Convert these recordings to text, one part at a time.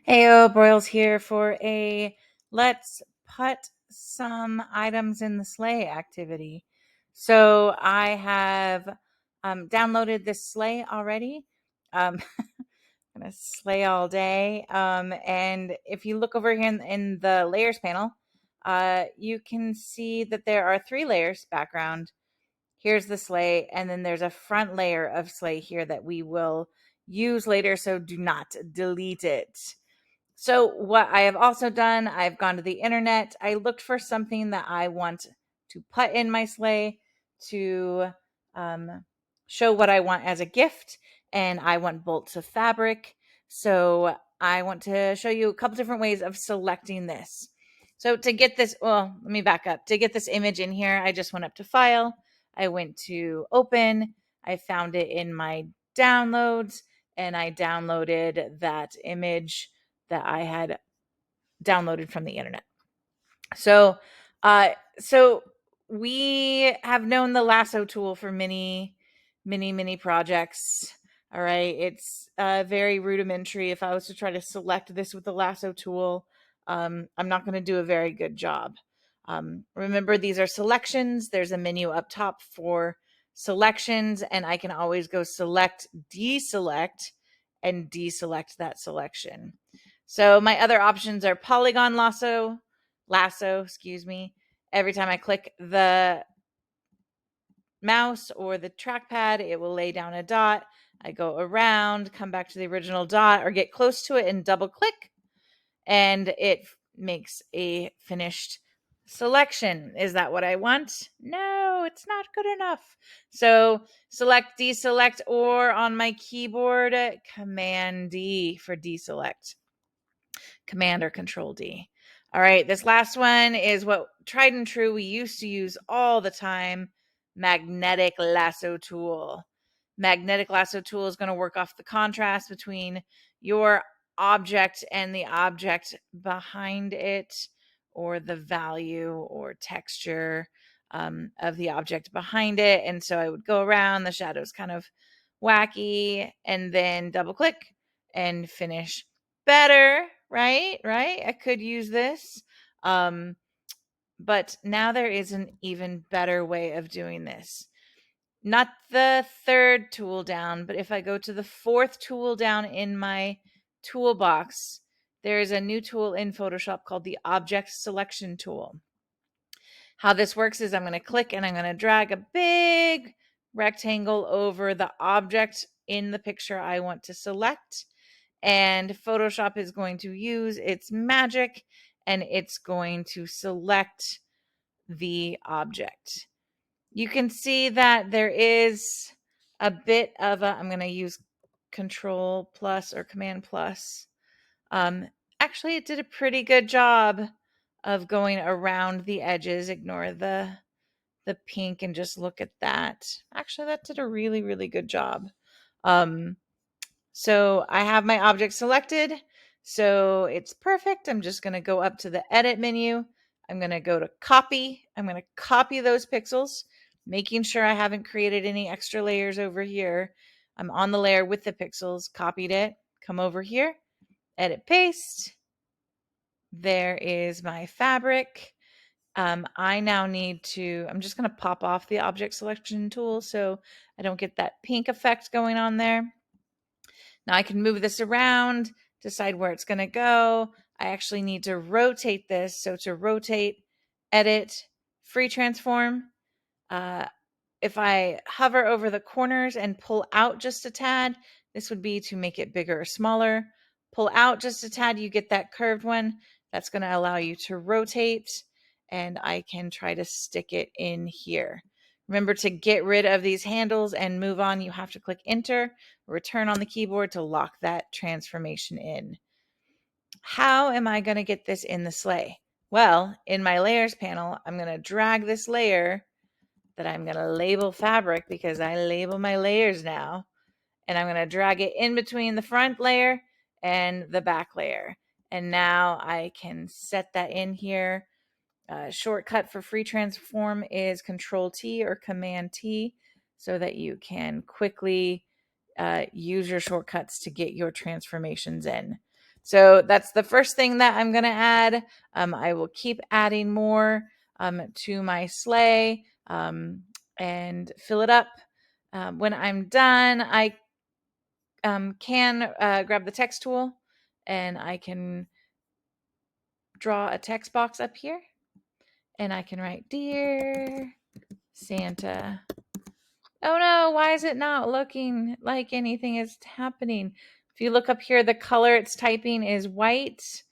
Heyo, Broyles here for a let's put some items in the sleigh activity. So I have downloaded this sleigh already. Gonna sleigh all day. And if you look over here in the layers panel, you can see that there are 3 layers: background. Here's the sleigh, and then there's a front layer of sleigh here that we will use later. So do not delete it. So what I have also done, I've gone to the internet. I looked for something that I want to put in my sleigh to um, show what I want as a gift, and I want bolts of fabric. So I want to show you a couple different ways of selecting this. So to get this, well, let me back up. To get this image in here, I just went up to File. I went to Open. I found it in my downloads, and I downloaded that image that I had downloaded from the internet. So, so we have known the lasso tool for many projects. All right, it's very rudimentary. If I was to try to select this with the lasso tool, I'm not going to do a very good job. Remember, these are selections. There's a menu up top for selections, and I can always go select, deselect, and deselect that selection. So my other options are polygon lasso, excuse me. Every time I click the mouse or the trackpad, it will lay down a dot. I go around, come back to the original dot, or get close to it and double click, and it makes a finished selection. Is that what I want? No, it's not good enough. So select, deselect, or on my keyboard, Command D for deselect. Command or Control D. All right, this last one is what tried and true we used to use all the time: magnetic lasso tool. Magnetic lasso tool is going to work off the contrast between your object and the object behind it, or the value or texture of the object behind it. And so I would go around, the shadow's kind of wacky, and then double click and finish. Better, right? I could use this. But now there is an even better way of doing this. Not the 3rd tool down, but if I go to the 4th tool down in my toolbox, there is a new tool in Photoshop called the Object Selection tool. How this works is I'm going to click and I'm going to drag a big rectangle over the object in the picture I want to select. And Photoshop is going to use its magic, and it's going to select the object. You can see that there is a bit of a, I'm going to use Control plus or Command plus. Actually, it did a pretty good job of going around the edges. Ignore the pink and just look at that. Actually, that did a really good job. So I have my object selected, so it's perfect. I'm just going to go up to the edit menu. I'm going to go to copy. I'm going to copy those pixels, making sure I haven't created any extra layers over here. I'm on the layer with the pixels, copied it, come over here, edit, paste. There is my fabric. I now need to, I'm just going to pop off the object selection tool so I don't get that pink effect going on there. Now I can move this around, decide where it's going to go. I actually need to rotate this. So to rotate, edit, free transform. If I hover over the corners and pull out just a tad, this would be to make it bigger or smaller. Pull out just a tad, you get that curved one. That's going to allow you to rotate, and I can try to stick it in here. Remember, to get rid of these handles and move on, you have to click Enter, return on the keyboard to lock that transformation in. How am I going to get this in the sleigh? Well, in my layers panel, I'm going to drag this layer that I'm going to label fabric, because I label my layers now, and I'm going to drag it in between the front layer and the back layer. And now I can set that in here. Shortcut for free transform is Control T or Command T, so that you can quickly use your shortcuts to get your transformations in. So that's the first thing that I'm going to add. I will keep adding more to my sleigh and fill it up. When I'm done, I can grab the text tool and I can draw a text box up here. And I can write, Dear Santa. Oh no, why is it not looking like anything is happening? If you look up here, the color it's typing is white.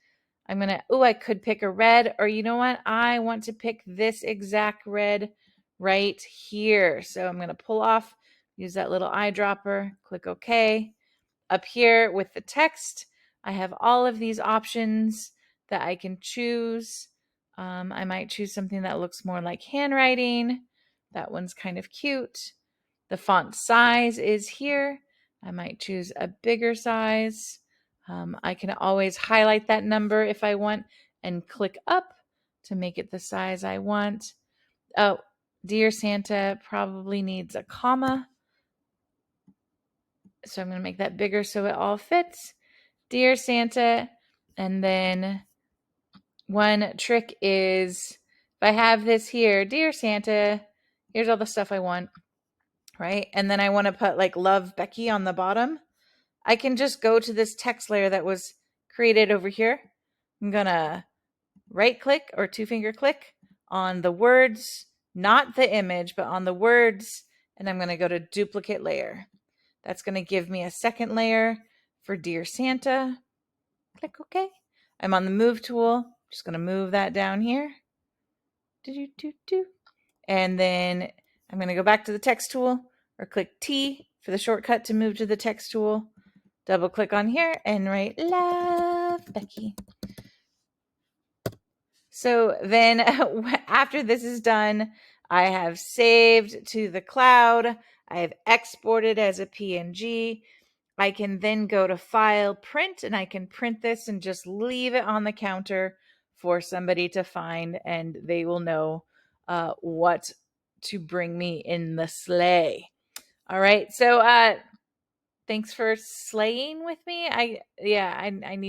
I could pick a red, or you know what? I want to pick this exact red right here. So I'm going to pull off, use that little eyedropper, click OK. Up here with the text, I have all of these options that I can choose. I might choose something that looks more like handwriting. That one's kind of cute. The font size is here. I might choose a bigger size. I can always highlight that number if I want and click up to make it the size I want. Oh, Dear Santa probably needs a comma. So I'm going to make that bigger so it all fits. Dear Santa. And then one trick is if I have this here, Dear Santa, here's all the stuff I want, right? And then I want to put like Love Becky on the bottom. I can just go to this text layer that was created over here. I'm going to right click or two finger click on the words, not the image, but on the words. And I'm going to go to duplicate layer. That's going to give me a second layer for Dear Santa. Click OK. I'm on the move tool. Just going to move that down here. And then I'm going to go back to the text tool or click T for the shortcut to move to the text tool. Double click on here and write Love Becky. So then after this is done, I have saved to the cloud. I have exported as a PNG. I can then go to File, Print, and I can print this and just leave it on the counter for somebody to find, and they will know what to bring me in the sleigh. All right. So thanks for sleighing with me. I need